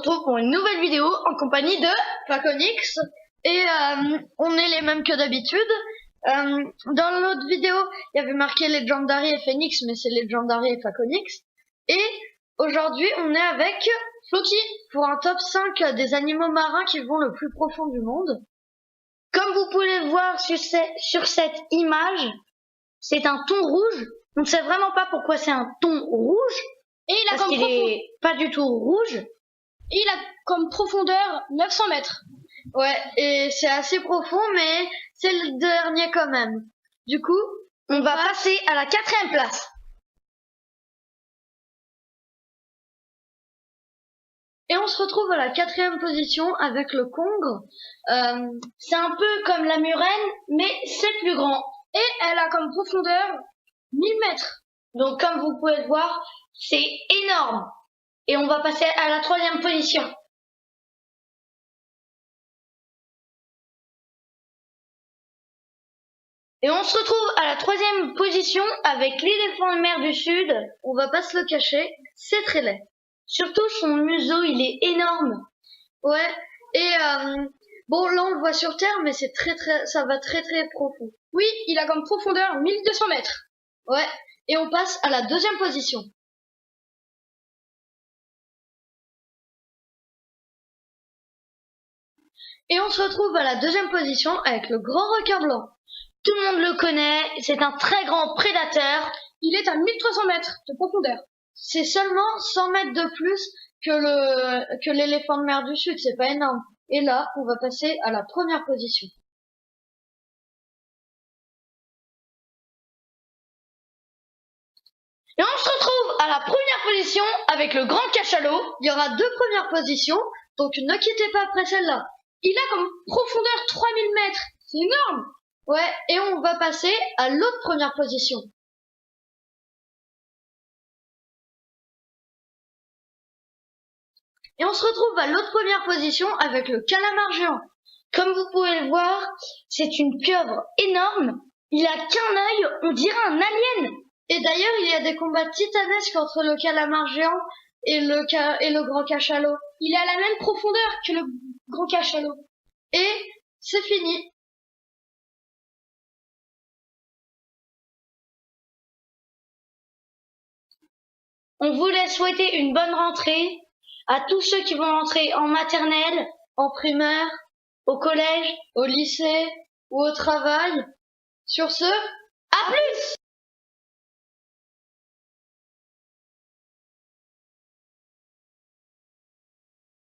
retrouve pour une nouvelle vidéo en compagnie de Faconix. Et on est les mêmes que d'habitude. Dans l'autre vidéo, il y avait marqué Legendary et Phoenix, mais c'est Legendary et Faconix. Et aujourd'hui, on est avec Floki pour un top 5 des animaux marins qui vont le plus profond du monde. Comme vous pouvez le voir sur cette image, c'est un thon rouge. On ne sait vraiment pas pourquoi c'est un thon rouge. Et il a parce qu'il est pas du tout rouge. Et il a comme profondeur 900 mètres. Ouais, et c'est assez profond, mais c'est le dernier quand même. Du coup, on va passer à la 4e place. Et on se retrouve à la 4e position avec le congre. C'est un peu comme la murène, mais c'est plus grand. Et elle a comme profondeur 1000 mètres. Donc comme vous pouvez le voir, c'est énorme. Et on va passer à la 3e position. Et on se retrouve à la 3e position avec l'éléphant de mer du Sud. On va pas se le cacher, c'est très laid. Surtout son museau, il est énorme. Ouais, et bon là on le voit sur terre, mais c'est ça va très profond. Oui, il a comme profondeur 1200 mètres. Ouais, et on passe à la 2e position. Et on se retrouve à la 2e position avec le grand requin blanc. Tout le monde le connaît, c'est un très grand prédateur. Il est à 1300 mètres de profondeur. C'est seulement 100 mètres de plus que l'éléphant de mer du Sud, c'est pas énorme. Et là, on va passer à la 1re position. Et on se retrouve à la 1re position avec le grand cachalot. Il y aura 2 premières positions, donc ne quittez pas après celle-là. Il a comme profondeur 3000 mètres. C'est énorme. Ouais, et on va passer à l'autre 1re position. Et on se retrouve à l'autre 1re position avec le calamar géant. Comme vous pouvez le voir, c'est une pieuvre énorme. Il a qu'un œil, on dirait un alien. Et d'ailleurs, il y a des combats titanesques entre le calamar géant et le grand cachalot. Il est à la même profondeur que le grand cachalot. Et c'est fini. On voulait souhaiter une bonne rentrée à tous ceux qui vont entrer en maternelle, en primaire, au collège, au lycée ou au travail. Sur ce, à plus!